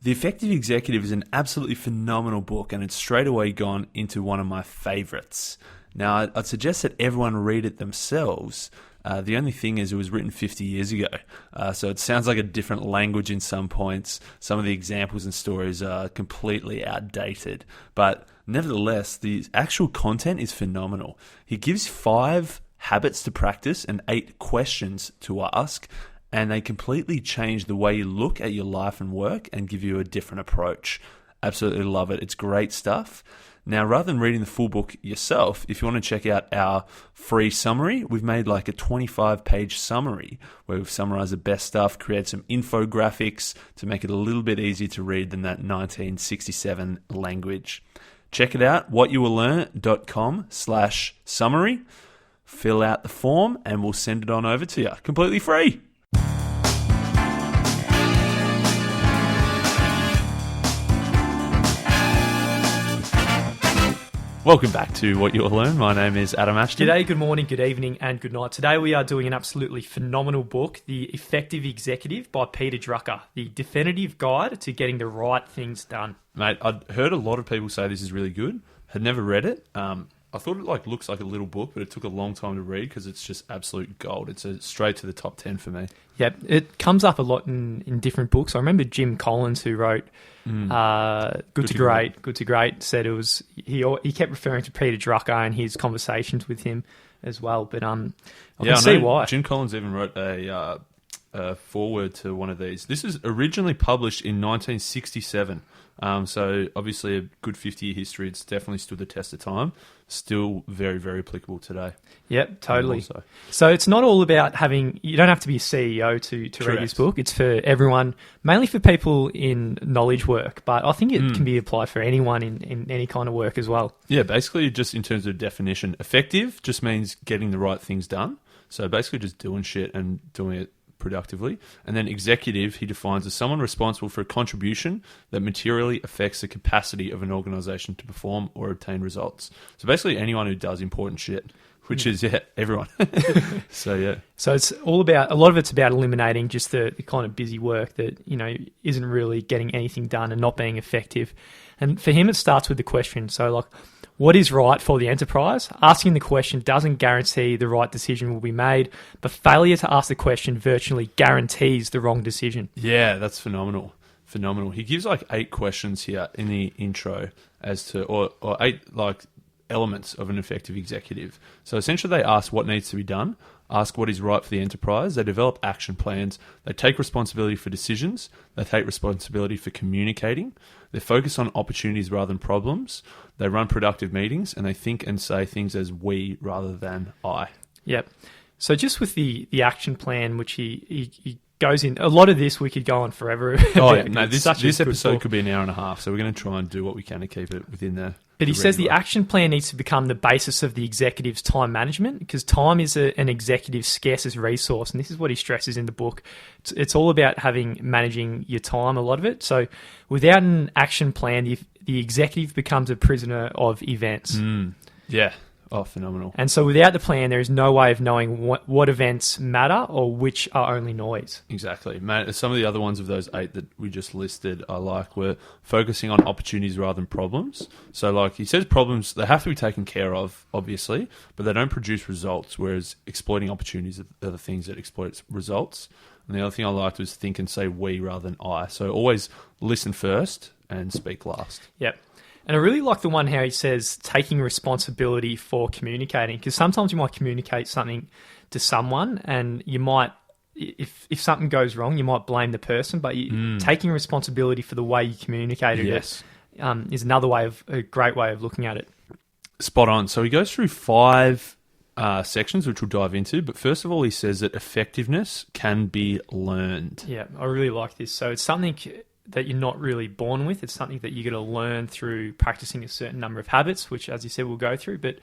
The Effective Executive is an absolutely phenomenal book, and it's straight away gone into one of my favorites. Now, I'd suggest that everyone read it themselves. The only thing is it was written 50 years ago, so it sounds like a different language in some points. Some of the examples and stories are completely outdated, but nevertheless, the actual content is phenomenal. He gives 5 habits to practice and 8 questions to ask, and they completely change the way you look at your life and work and give you a different approach. Absolutely love it. It's great stuff. Now, rather than reading the full book yourself, if you want to check out our free summary, we've made like a 25-page summary where we've summarized the best stuff, created some infographics to make it a little bit easier to read than that 1967 language. Check it out, whatyouwilllearn.com/summary. Fill out the form and we'll send it on over to you completely free. Welcome back to What You Will Learn. My name is Adam Ashton. G'day, good morning, good evening, and good night. Today we are doing an absolutely phenomenal book, The Effective Executive by Peter Drucker, the definitive guide to getting the right things done. Mate, I'd heard a lot of people say this is really good. Had never read it. I thought it looks like a little book, but it took a long time to read because it's just absolute gold. It's straight to the top 10 for me. Yep, it comes up a lot in different books. I remember Jim Collins, who wrote Good to Great, said it was he kept referring to Peter Drucker and his conversations with him as well. But I can see why. Jim Collins even wrote a foreword to one of these. This is originally published in 1967. So obviously a good 50-year history. It's definitely stood the test of time. Still very, very applicable today. Yep, totally. So it's not all about you don't have to be a CEO to read this book. It's for everyone, mainly for people in knowledge work, but I think it can be applied for anyone in any kind of work as well. Yeah, basically just in terms of definition, effective just means getting the right things done. So basically just doing shit and doing it productively. And then executive, he defines as someone responsible for a contribution that materially affects the capacity of an organization to perform or obtain results. So basically anyone who does important shit, which is, everyone. So it's all about, a lot of it's about eliminating just the kind of busy work that, isn't really getting anything done and not being effective. And for him, it starts with the question. So what is right for the enterprise? Asking the question doesn't guarantee the right decision will be made, but failure to ask the question virtually guarantees the wrong decision. Yeah, that's phenomenal. He gives 8 questions here in the intro as to, or 8 elements of an effective executive. So essentially they ask what needs to be done, ask what is right for the enterprise, they develop action plans, they take responsibility for decisions, they take responsibility for communicating, they focus on opportunities rather than problems, they run productive meetings, and they think and say things as we rather than I. Yep. So just with the action plan, which he goes in, a lot of this we could go on forever. Oh yeah, no, this episode could be an hour and a half, so we're going to try and do what we can to keep it within there. But he says the action plan needs to become the basis of the executive's time management, because time is an executive's scarcest resource. And this is what he stresses in the book. It's all about managing your time, a lot of it. So without an action plan, the executive becomes a prisoner of events. Yeah. Oh, phenomenal. And so without the plan, there is no way of knowing what events matter or which are only noise. Exactly. Mate, some of the other ones of those 8 that we just listed were focusing on opportunities rather than problems. So he says problems, they have to be taken care of, obviously, but they don't produce results, whereas exploiting opportunities are the things that exploit results. And the other thing I liked was think and say we rather than I. So always listen first and speak last. Yep. And I really like the one how he says taking responsibility for communicating, because sometimes you might communicate something to someone and you might, if something goes wrong, you might blame the person, but taking responsibility for the way you communicated it is a great way of looking at it. Spot on. So he goes through 5 sections, which we'll dive into. But first of all, he says that effectiveness can be learned. Yeah, I really like this. So it's something that you're not really born with. It's something that you're going to learn through practicing a certain number of habits, which, as you said, we'll go through. But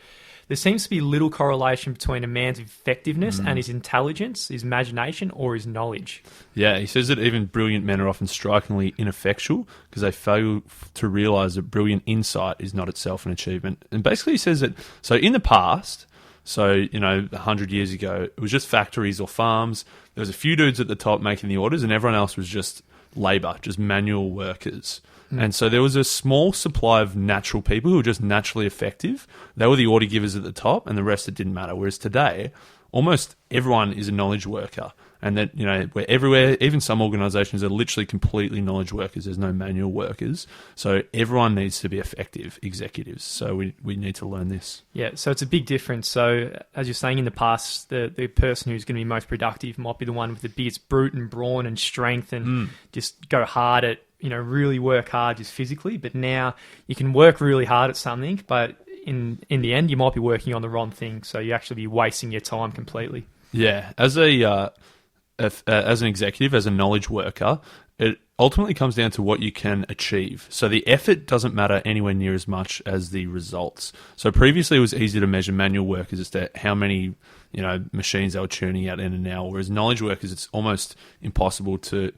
there seems to be little correlation between a man's effectiveness and his intelligence, his imagination, or his knowledge. Yeah, he says that even brilliant men are often strikingly ineffectual because they fail to realise that brilliant insight is not itself an achievement. And basically he says that, so in the past, 100 years ago, it was just factories or farms. There was a few dudes at the top making the orders and everyone else was just labour, just manual workers. And so there was a small supply of natural people who were just naturally effective. They were the order givers at the top, and the rest, it didn't matter. Whereas today, almost everyone is a knowledge worker. And that, we're everywhere. Even some organisations are literally completely knowledge workers. There's no manual workers. So everyone needs to be effective executives. So we need to learn this. Yeah, so it's a big difference. So as you're saying in the past, the person who's going to be most productive might be the one with the biggest brute and brawn and strength and just go hard at, really work hard just physically. But now you can work really hard at something, but in the end, you might be working on the wrong thing. So you actually be wasting your time completely. Yeah, as an executive, as a knowledge worker, it ultimately comes down to what you can achieve. So the effort doesn't matter anywhere near as much as the results. So previously it was easy to measure manual workers as to how many machines they were churning out in an hour, whereas knowledge workers, it's almost impossible to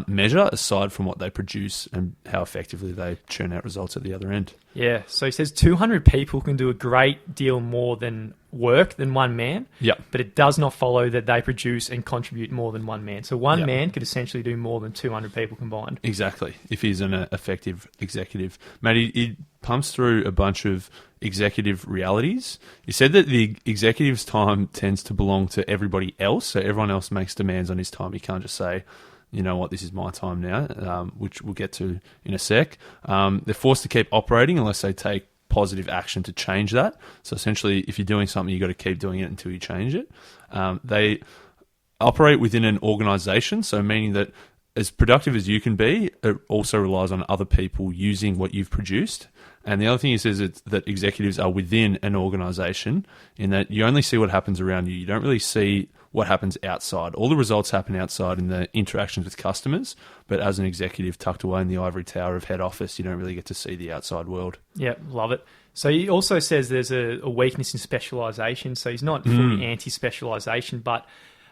measure aside from what they produce and how effectively they churn out results at the other end. Yeah, so he says 200 people can do a great deal more than work than one man, but it does not follow that they produce and contribute more than one man. So one man could essentially do more than 200 people combined. Exactly, if he's an effective executive. Mate, he pumps through a bunch of executive realities. He said that the executive's time tends to belong to everybody else, so everyone else makes demands on his time. He can't just say, you know what, this is my time now, which we'll get to in a sec. They're forced to keep operating unless they take positive action to change that. So essentially, if you're doing something, you've got to keep doing it until you change it. They operate within an organisation, so meaning that as productive as you can be, it also relies on other people using what you've produced. And the other thing he says is that executives are within an organisation in that you only see what happens around you. You don't really see what happens outside. All the results happen outside in the interactions with customers, but as an executive tucked away in the ivory tower of head office, you don't really get to see the outside world. Yeah, love it. So he also says there's a weakness in specialisation. So he's not fully anti-specialisation, but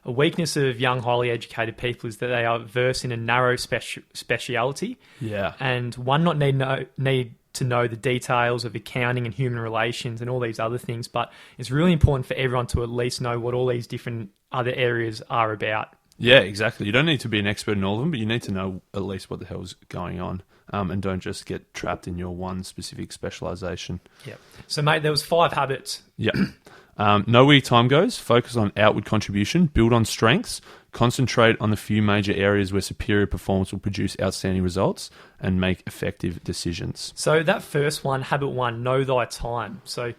a weakness of young, highly educated people is that they are versed in a narrow speciality. Yeah. And one not need to know the details of accounting and human relations and all these other things, but it's really important for everyone to at least know what all these different other areas are about. Yeah, exactly. You don't need to be an expert in all of them, but you need to know at least what the hell's going on, and don't just get trapped in your one specific specialisation. Yeah. So, mate, there was 5 habits. Yeah. Know where your time goes, focus on outward contribution, build on strengths, concentrate on the few major areas where superior performance will produce outstanding results, and make effective decisions. So that first one, habit 1, know thy time. So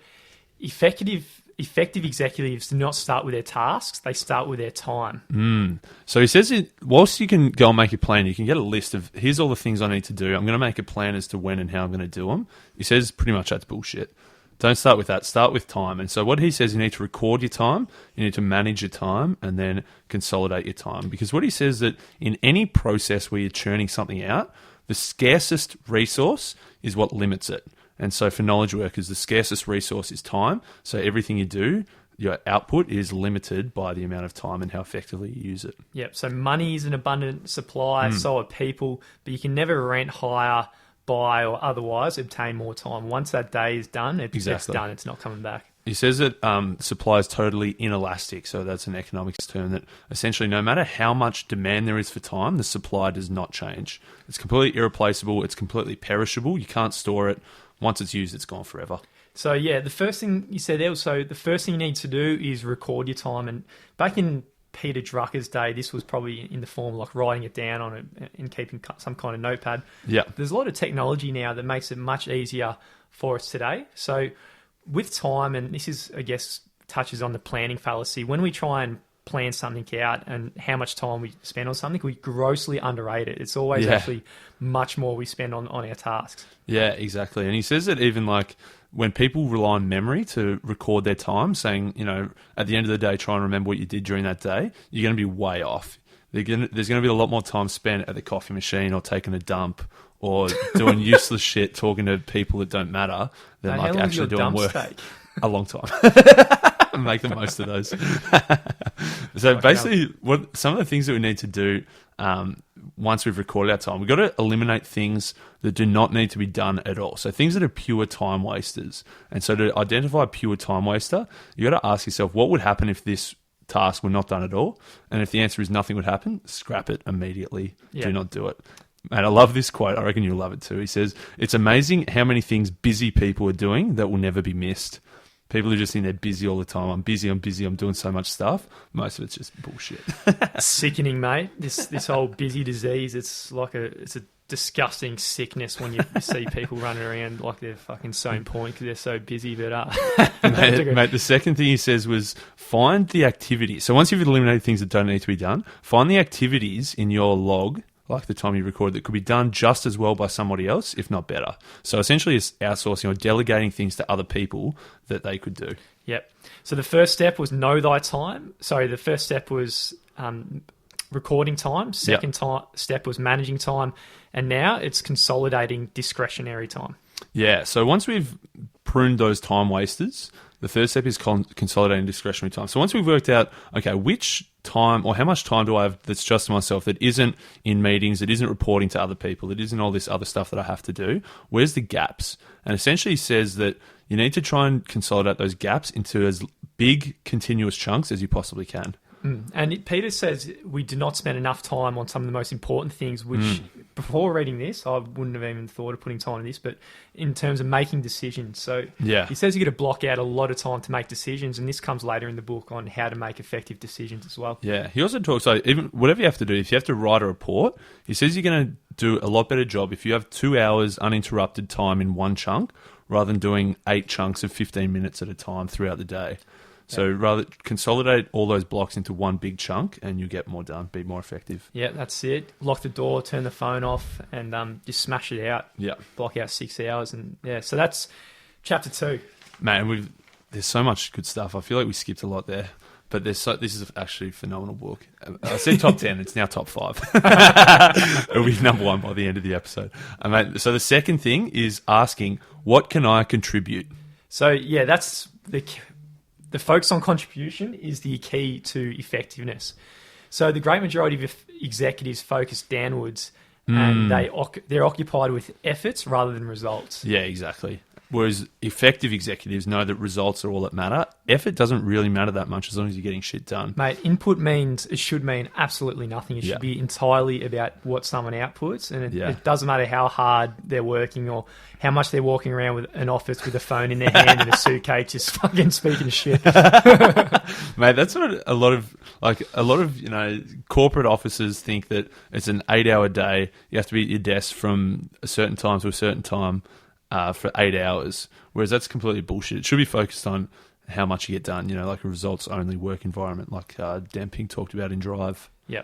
effective executives do not start with their tasks, they start with their time. So he says, whilst you can go and make a plan, you can get a list of, here's all the things I need to do. I'm going to make a plan as to when and how I'm going to do them. He says pretty much that's bullshit. Don't start with that. Start with time. And so what he says, you need to record your time, you need to manage your time, and then consolidate your time. Because what he says that in any process where you're churning something out, the scarcest resource is what limits it. And so for knowledge workers, the scarcest resource is time. So everything you do, your output is limited by the amount of time and how effectively you use it. Yep. So money is an abundant supply, so are people, but you can never rent, hire, buy, or otherwise obtain more time. Once that day is done, it's done. It's not coming back. He says that supply is totally inelastic. So that's an economics term that essentially no matter how much demand there is for time, the supply does not change. It's completely irreplaceable. It's completely perishable. You can't store it. Once it's used, it's gone forever. So yeah, the first thing you said there, so the first thing you need to do is record your time. And back in Peter Drucker's day, this was probably in the form of like writing it down on it and keeping some kind of notepad. Yeah. There's a lot of technology now that makes it much easier for us today. So with time, and this is, I guess, touches on the planning fallacy, when we try and plan something out and how much time we spend on something, we grossly underrate it. It's always actually much more we spend on our tasks. Yeah, exactly. And he says that even like when people rely on memory to record their time, saying, you know, at the end of the day, try and remember what you did during that day, you're going to be way off. There's going to be a lot more time spent at the coffee machine or taking a dump or doing useless shit, talking to people that don't matter than like actually doing work. A long time. Make the most of those. So basically, what some of the things that we need to do once we've recorded our time, we've got to eliminate things that do not need to be done at all. So things that are pure time wasters. And so to identify a pure time waster, you got to ask yourself, what would happen if this task were not done at all. And if the answer is nothing would happen, scrap it immediately. Yeah. Do not do it. And I love this quote. I reckon you'll love it too. He says, "It's amazing how many things busy people are doing that will never be missed." People who just think they're busy all the time. I'm busy, I'm doing so much stuff. Most of it's just bullshit. Sickening, mate. This whole busy disease, it's a disgusting sickness when you see people running around like they're fucking so important because they're so busy. But mate, the second thing he says was find the activities. So once you've eliminated things that don't need to be done, find the activities in your log, like the time you record, that could be done just as well by somebody else, if not better. So essentially it's outsourcing or delegating things to other people that they could do. Yep. So the first step was know thy time. Sorry, the first step was recording time. Second step was managing time. And now it's consolidating discretionary time. Yeah. So once we've pruned those time wasters, the third step is consolidating discretionary time. So once we've worked out, okay, which time or how much time do I have that's just myself, that isn't in meetings, that isn't reporting to other people, that isn't all this other stuff that I have to do, where's the gaps? And essentially he says that you need to try and consolidate those gaps into as big continuous chunks as you possibly can. And Peter says we do not spend enough time on some of the most important things, which before reading this, I wouldn't have even thought of putting time on this, but in terms of making decisions. So he says you got to block out a lot of time to make decisions, and this comes later in the book on how to make effective decisions as well. Yeah, he also talks, so even whatever you have to do, if you have to write a report, he says you're going to do a lot better job if you have 2 hours uninterrupted time in one chunk rather than doing 8 chunks of 15 minutes at a time throughout the day. So rather consolidate all those blocks into one big chunk and you get more done, be more effective. Yeah, that's it. Lock the door, turn the phone off, and just smash it out. Yeah. Block out 6 hours. And so that's chapter 2. Man, there's so much good stuff. I feel like we skipped a lot there. But this is actually a phenomenal book. I said top 10, it's now top 5. It'll be number 1 by the end of the episode. So the second thing is asking, what can I contribute? So, yeah, that's the focus on contribution is the key to effectiveness. So the great majority of executives focus downwards and they're occupied with efforts rather than results. Yeah, exactly. Whereas effective executives know that results are all that matter. Effort doesn't really matter that much as long as you're getting shit done. Mate, it should mean absolutely nothing. It should be entirely about what someone outputs. And it doesn't matter how hard they're working or how much they're walking around with an office with a phone in their hand and a suitcase just fucking speaking shit. Mate, that's what a lot of corporate offices think, that it's an 8-hour day. You have to be at your desk from a certain time to a certain time. For 8 hours, whereas that's completely bullshit. It should be focused on how much you get done, like a results-only work environment, like Demping talked about in Drive. Yeah.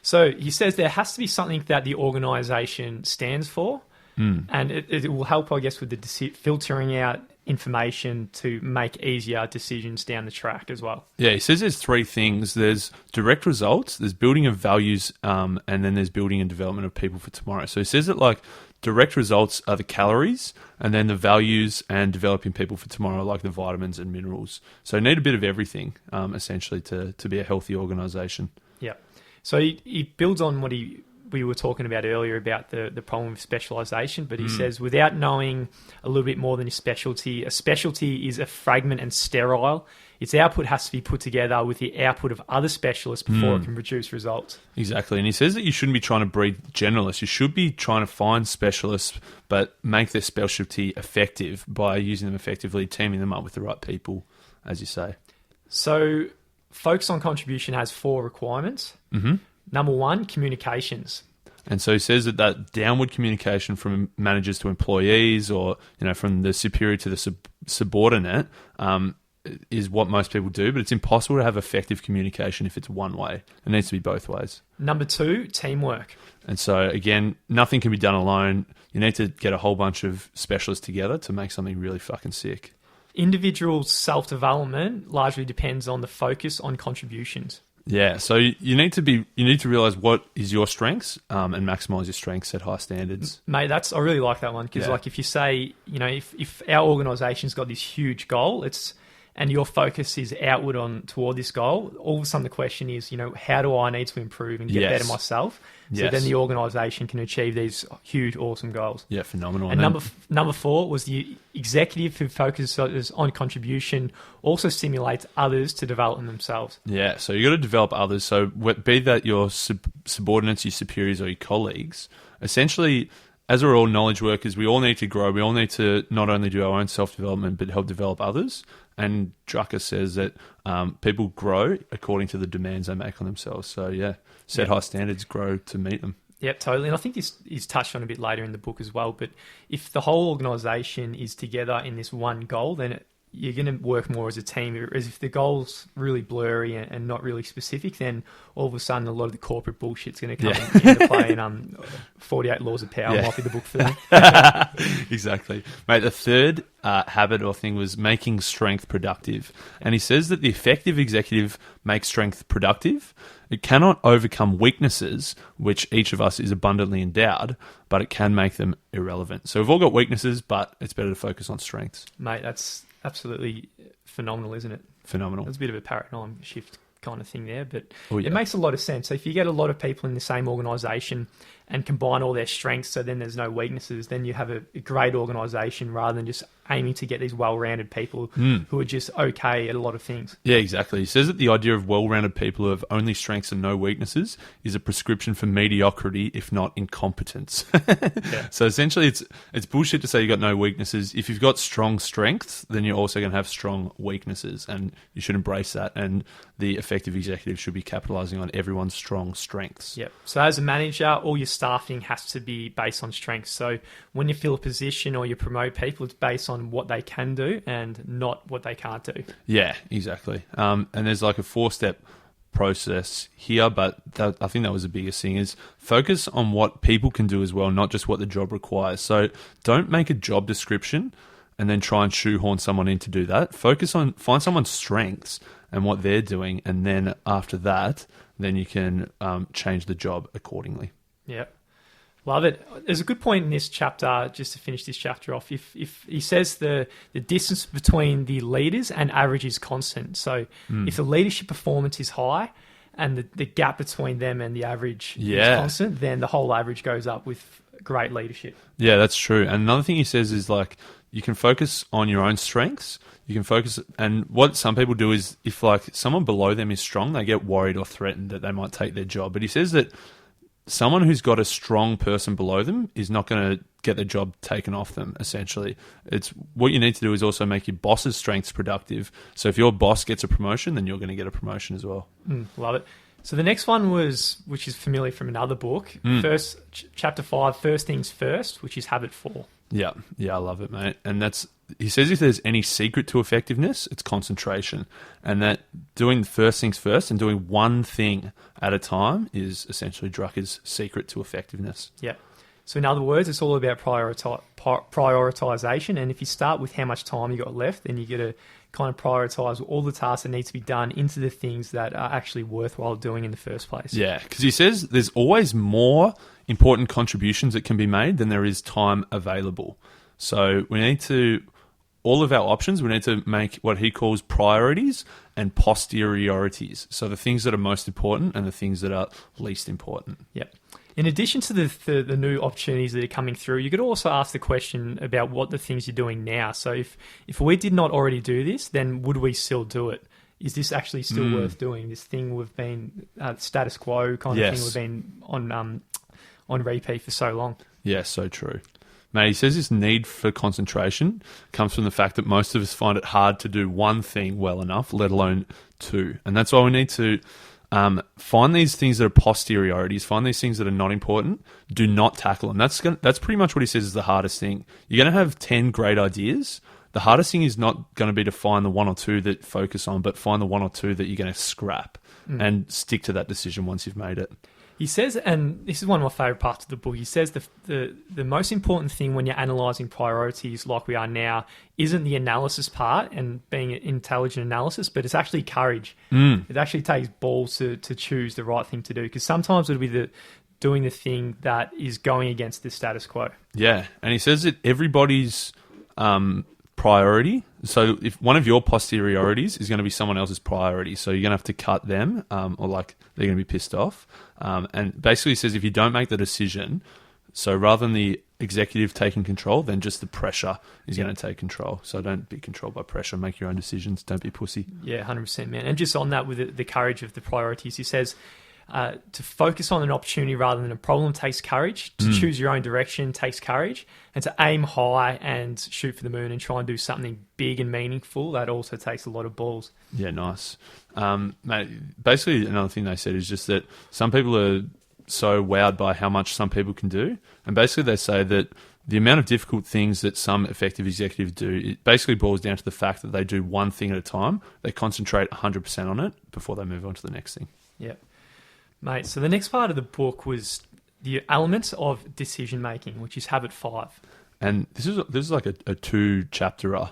So he says there has to be something that the organisation stands for, and it will help, I guess, with the filtering out information to make easier decisions down the track as well. Yeah, he says there's 3 things. There's direct results, there's building of values, and then there's building and development of people for tomorrow. So he says that, like, direct results are the calories, and then the values and developing people for tomorrow, like the vitamins and minerals. So you need a bit of everything, essentially, to be a healthy organisation. Yeah. So he builds on what we were talking about earlier about the problem of specialisation, but he says without knowing a little bit more than a specialty is a fragment and sterile. Its output has to be put together with the output of other specialists before it can produce results. Exactly. And he says that you shouldn't be trying to breed generalists. You should be trying to find specialists, but make their specialty effective by using them effectively, teaming them up with the right people, as you say. So focus on contribution has 4 requirements. Mm-hmm. Number 1, communications. And so he says that downward communication from managers to employees, or from the superior to the subordinate, is what most people do, but it's impossible to have effective communication if it's one way. It needs to be both ways. Number 2, teamwork. And so, again, nothing can be done alone. You need to get a whole bunch of specialists together to make something really fucking sick. Individual self-development largely depends on the focus on contributions. Yeah, so you need to realize what is your strengths, and maximize your strengths, set high standards. Mate, I really like that one, because like if you say, if our organisation's got this huge goal, it's and your focus is outward toward this goal, all of a sudden the question is, how do I need to improve and get better myself? So then the organisation can achieve these huge, awesome goals. Yeah, phenomenal. And number 4 was the executive who focuses on contribution also stimulates others to develop themselves. Yeah, so you got to develop others. So be that your subordinates, your superiors, or your colleagues, essentially, as we're all knowledge workers, we all need to grow. We all need to not only do our own self-development, but help develop others. And Drucker says that people grow according to the demands they make on themselves. So, set high standards, grow to meet them. Yep, totally. And I think this is touched on a bit later in the book as well. But if the whole organisation is together in this one goal, then you're going to work more as a team. Whereas if the goal's really blurry and not really specific, then all of a sudden a lot of the corporate bullshit's going to come into play. And 48 Laws of Power might be the book for them. Exactly. Mate, the third habit or thing was making strength productive. And he says that the effective executive makes strength productive. It cannot overcome weaknesses, which each of us is abundantly endowed, but it can make them irrelevant. So we've all got weaknesses, but it's better to focus on strengths. Mate, that's absolutely phenomenal, isn't it? Phenomenal. There's a bit of a paradigm shift kind of thing there, but it makes a lot of sense. So if you get a lot of people in the same organisation and combine all their strengths, so then there's no weaknesses, then you have a great organisation rather than just aiming to get these well-rounded people who are just okay at a lot of things. Yeah, exactly. He says that the idea of well-rounded people who have only strengths and no weaknesses is a prescription for mediocrity, if not incompetence. So essentially it's bullshit to say you've got no weaknesses. If you've got strong strengths, then you're also going to have strong weaknesses, and you should embrace that. And the effective executive should be capitalising on everyone's strong strengths. Yep. So as a manager, all your staffing has to be based on strengths. So when you fill a position or you promote people, it's based on what they can do and not what they can't do. Yeah, exactly. And there's like a 4-step process here, but I think that was the biggest thing, is focus on what people can do as well, not just what the job requires. So don't make a job description and then try and shoehorn someone in to do that. Find someone's strengths and what they're doing, and then after that, then you can change the job accordingly. Yeah. Love it. There's a good point in this chapter, just to finish this chapter off. If he says the distance between the leaders and average is constant. So if the leadership performance is high and the gap between them and the average is constant, then the whole average goes up with great leadership. Yeah, that's true. And another thing he says is like, you can focus on your own strengths. You can focus, and what some people do is if like someone below them is strong, they get worried or threatened that they might take their job. But he says that someone who's got a strong person below them is not going to get their job taken off them, essentially. It's what you need to do is also make your boss's strengths productive. So if your boss gets a promotion, then you're going to get a promotion as well. Love it. So the next one was, which is familiar from another book, chapter 5, First Things First, which is habit 4. Yeah, I love it, mate. And he says if there's any secret to effectiveness, it's concentration. And that doing the first things first and doing one thing at a time is essentially Drucker's secret to effectiveness. Yeah. So in other words, it's all about prioritization. And if you start with how much time you got left, then you got to kind of prioritize all the tasks that need to be done into the things that are actually worthwhile doing in the first place. Yeah, because he says there's always more important contributions that can be made than there is time available. So we need to, all of our options, we need to make what he calls priorities and posteriorities. So the things that are most important and the things that are least important. Yep. In addition to the new opportunities that are coming through, you could also ask the question about what the things you're doing now. So if we did not already do this, then would we still do it? Is this actually still worth doing? This thing we've been status quo kind of thing we've been on repeat for so long. Yeah, so true. Mate, he says this need for concentration comes from the fact that most of us find it hard to do one thing well enough, let alone two. And that's why we need to find these things that are posteriorities, find these things that are not important, do not tackle them. That's pretty much what he says is the hardest thing. You're going to have 10 great ideas. The hardest thing is not going to be to find the one or two that focus on, but find the one or two that you're going to scrap and stick to that decision once you've made it. He says, and this is one of my favourite parts of the book, he says the most important thing when you're analysing priorities like we are now isn't the analysis part and being an intelligent analysis, but it's actually courage. It actually takes balls to choose the right thing to do, because sometimes it'll be doing the thing that is going against the status quo. Yeah, and he says that everybody's priority. So if one of your posteriorities is going to be someone else's priority, so you're going to have to cut them, or like they're going to be pissed off. And basically says if you don't make the decision, so rather than the executive taking control, then just the pressure is going to take control. So don't be controlled by pressure. Make your own decisions. Don't be a pussy. Yeah, 100%, man. And just on that with the courage of the priorities, he says to focus on an opportunity rather than a problem takes courage. To choose your own direction takes courage. And to aim high and shoot for the moon and try and do something big and meaningful, that also takes a lot of balls. Yeah, nice. Mate, basically, another thing they said is just that some people are so wowed by how much some people can do. And basically they say that the amount of difficult things that some effective executives do, it basically boils down to the fact that they do one thing at a time. They concentrate 100% on it before they move on to the next thing. Yeah. Mate, so the next part of the book was the elements of decision making, which is habit 5. And this is like a 2-chapterer.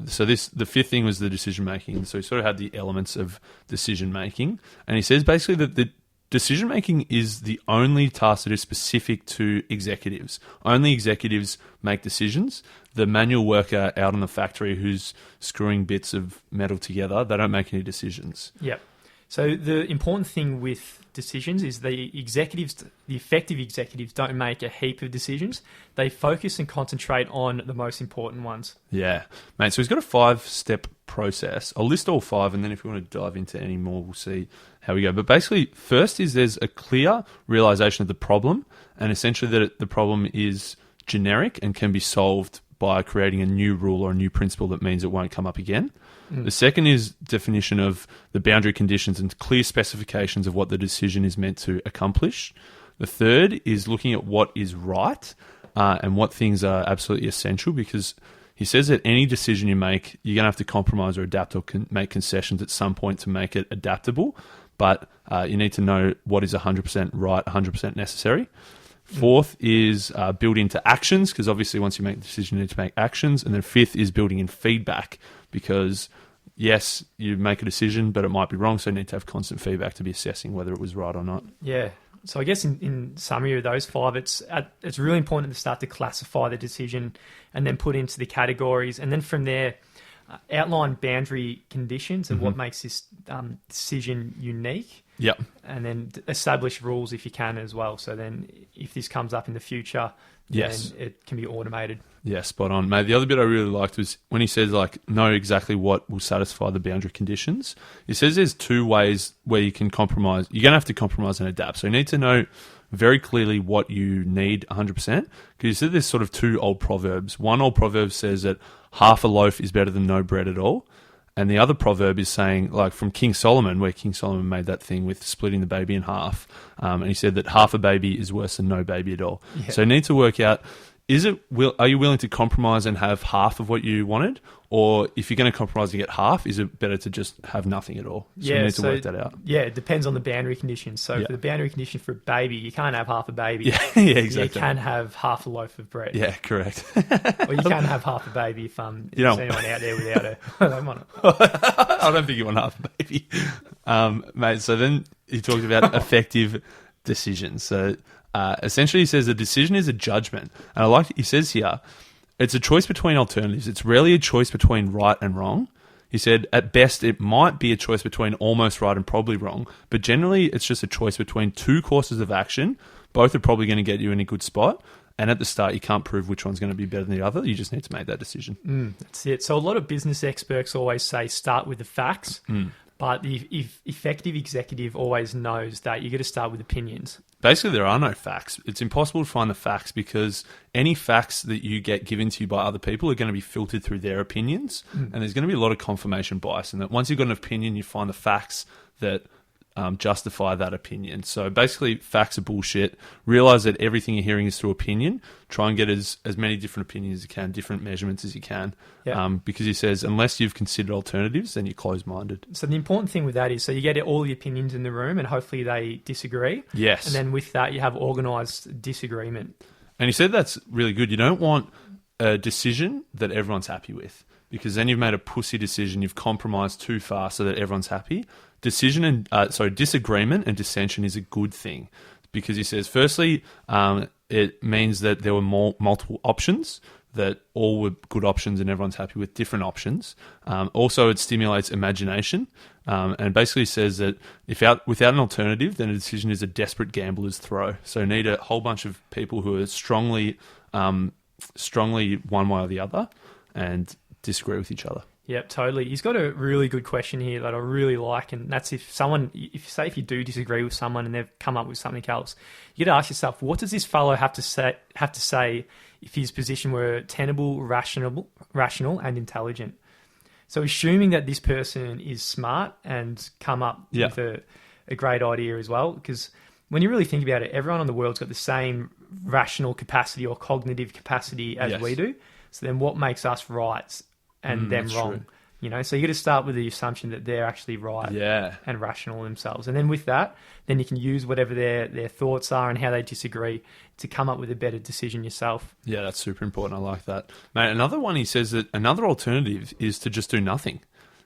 So the fifth thing was the decision making. So he sort of had the elements of decision making. And he says basically that the decision making is the only task that is specific to executives. Only executives make decisions. The manual worker out in the factory who's screwing bits of metal together, they don't make any decisions. Yep. So the important thing with decisions is the effective executives don't make a heap of decisions. They focus and concentrate on the most important ones. Yeah, mate. So he's got a 5-step process. I'll list all 5, and then if you want to dive into any more, we'll see how we go. But basically, first is there's a clear realization of the problem, and essentially that the problem is generic and can be solved by creating a new rule or a new principle that means it won't come up again. The second is definition of the boundary conditions and clear specifications of what the decision is meant to accomplish. The third is looking at what is right and what things are absolutely essential, because he says that any decision you make, you're going to have to compromise or adapt or make concessions at some point to make it adaptable, but you need to know what is 100% right, 100% necessary. Fourth is build into actions, because obviously once you make the decision, you need to make actions. And then fifth is building in feedback, because yes, you make a decision, but it might be wrong, so you need to have constant feedback to be assessing whether it was right or not. Yeah. So I guess in summary of those 5, it's really important to start to classify the decision and then put into the categories, and then from there outline boundary conditions and what makes this decision unique. Yep. And then establish rules if you can as well. So then if this comes up in the future, then it can be automated. Yeah, spot on. Mate, the other bit I really liked was when he says, like, know exactly what will satisfy the boundary conditions. He says there's 2 ways where you can compromise. You're going to have to compromise and adapt. So you need to know very clearly what you need 100%. Because you said there's sort of 2 old proverbs. One old proverb says that half a loaf is better than no bread at all. And the other proverb is saying, like from King Solomon, where King Solomon made that thing with splitting the baby in half. And he said that half a baby is worse than no baby at all. Yeah. So you need to work out, are you willing to compromise and have half of what you wanted? Or if you're going to compromise and get half, is it better to just have nothing at all? So you need to work that out. Yeah, it depends on the boundary conditions. So for the boundary condition for a baby, you can't have half a baby. Yeah, exactly. You can have half a loaf of bread. Yeah, correct. Or you can have half a baby if there's anyone out there without a... I don't think you want half a baby. Mate, so then he talks about effective decisions. So essentially he says a decision is a judgment. And he says here, it's a choice between alternatives. It's rarely a choice between right and wrong. He said, at best, it might be a choice between almost right and probably wrong, but generally it's just a choice between 2 courses of action. Both are probably going to get you in a good spot. And at the start, you can't prove which one's going to be better than the other. You just need to make that decision. That's it. So a lot of business experts always say start with the facts, but the effective executive always knows that you got to start with opinions. Basically, there are no facts. It's impossible to find the facts because any facts that you get given to you by other people are going to be filtered through their opinions. And there's going to be a lot of confirmation bias. And that once you've got an opinion, you find the facts that justify that opinion. So basically, facts are bullshit. Realize that everything you're hearing is through opinion. Try and get as many different opinions as you can, different measurements as you can. Because he says, unless you've considered alternatives, then you're closed-minded. So the important thing with that is, so you get all the opinions in the room and hopefully they disagree. Yes. And then with that, you have organised disagreement. And he said that's really good. You don't want a decision that everyone's happy with, because then you've made a pussy decision. You've compromised too far so that everyone's happy. Disagreement and dissension is a good thing, because he says, firstly, it means that there were multiple options. that all were good options and everyone's happy with different options. Also, it stimulates imagination and basically says that without an alternative, then a decision is a desperate gambler's throw. So you need a whole bunch of people who are strongly one way or the other and disagree with each other. Yep, totally. He's got a really good question here that I really like, and that's if you do disagree with someone and they've come up with something else, you got to ask yourself, what does this fellow have to say if his position were tenable, rational, and intelligent? So assuming that this person is smart and come up with a great idea as well, because when you really think about it, everyone in the world's got the same rational capacity or cognitive capacity as we do. So then what makes us right and them wrong? True. You know, so you got to start with the assumption that they're actually right and rational themselves. And then with that, then you can use whatever their thoughts are and how they disagree to come up with a better decision yourself. Yeah, that's super important. I like that. Mate, another one, he says that another alternative is to just do nothing.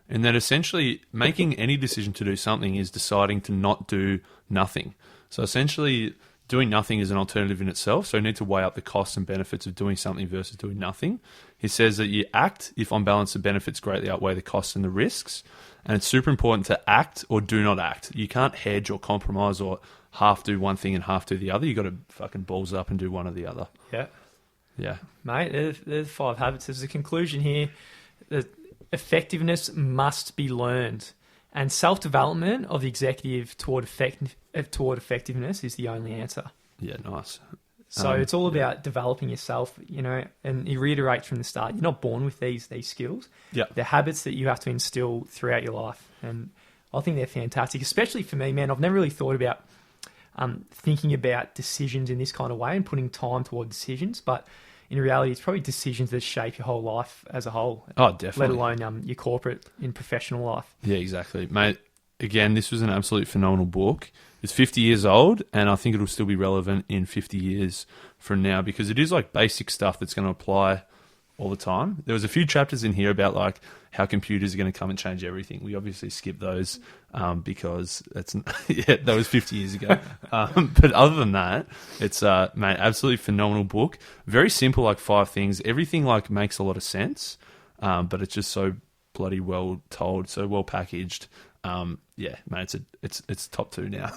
And that essentially making any decision to do something is deciding to not do nothing. So essentially doing nothing is an alternative in itself. So you need to weigh up the costs and benefits of doing something versus doing nothing. He says that you act if on balance the benefits greatly outweigh the costs and the risks. And it's super important to act or do not act. You can't hedge or compromise or half do one thing and half do the other. You got to fucking balls up and do one or the other. Yeah. Yeah. Mate, there's 5 habits. There's a conclusion here that effectiveness must be learned. And self-development of the executive toward effectiveness is the only answer. Yeah, nice. So it's all about developing yourself, you know, and he reiterates from the start, you're not born with these skills. Yeah. They're habits that you have to instill throughout your life. And I think they're fantastic, especially for me, man. I've never really thought about thinking about decisions in this kind of way and putting time toward decisions. But in reality, it's probably decisions that shape your whole life as a whole. Oh, definitely. Let alone your corporate and professional life. Yeah, exactly. Mate, again, this was an absolute phenomenal book. It's 50 years old, and I think it'll still be relevant in 50 years from now because it is like basic stuff that's going to apply all the time. There was a few chapters in here about like how computers are going to come and change everything. We obviously skipped those because that was 50 years ago. But other than that, it's mate, absolutely phenomenal book. Very simple, like 5 things. Everything like makes a lot of sense, but it's just so bloody well told, so well packaged. Yeah, mate, it's top 2 now.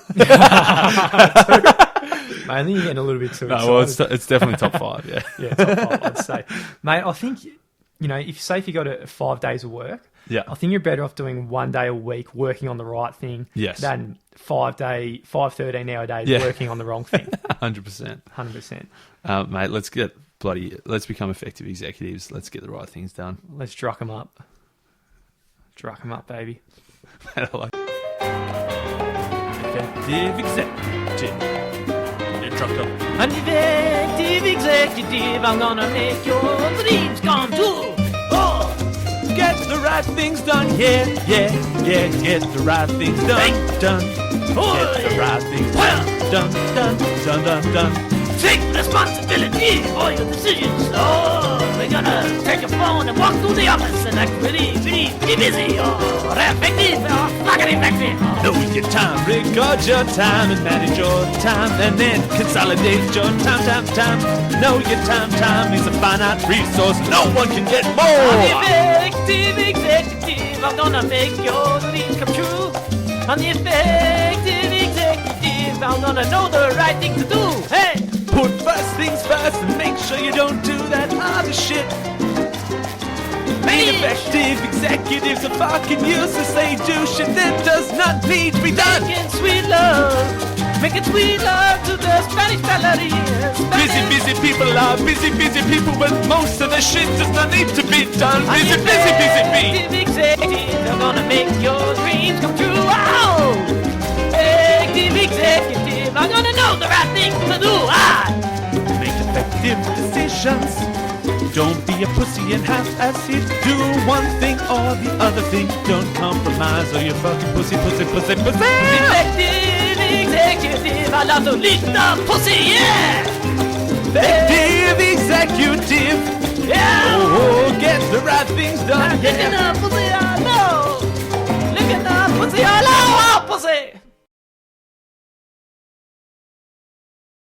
Mate, I think you're getting a little bit too excited. No, well, it's definitely top 5, yeah. Yeah, top 5, I'd say. Mate, I think, you know, if you got 5 days of work, I think you're better off doing 1 day a week working on the right thing than 5 13-hour days working on the wrong thing. 100%. 100%. Mate, let's become effective executives. Let's get the right things done. Let's druck them up. Druck them up, baby. I like effective executive. Drucker. An effective executive, I'm gonna make your dreams come true. Oh, get the right things done, yeah. Get the right things done, done. Get the right things done. Take responsibility for your decisions. Oh, we're gonna take a phone and walk through the office and act really busy or effective or fucking effective. Know your time, record your time and manage your time and then consolidate your time. Know your time is a finite resource. No one can get more. I'm the effective executive. I'm gonna make your dreams come true. I'm the effective executive. I'm gonna know the right thing to do. Hey! Put first things first and make sure you don't do that other shit. Ineffective executives are fucking useless. They do shit that does not need to be done. Making sweet love to the Spanish ballerinas. Busy people are busy people, but most of the shit does not need to be done. Busy bee. Executive, I'm gonna make your dreams come true. Wow! Effective executive, I'm gonna know the right thing to do. Make effective decisions. Don't be a pussy and half-ass it. Do one thing or the other thing. Don't compromise or you're fucking pussy. Effective executive, I love to lick the pussy, yeah! Effective executive. Yeah! Oh, get the right things done. I'm getting up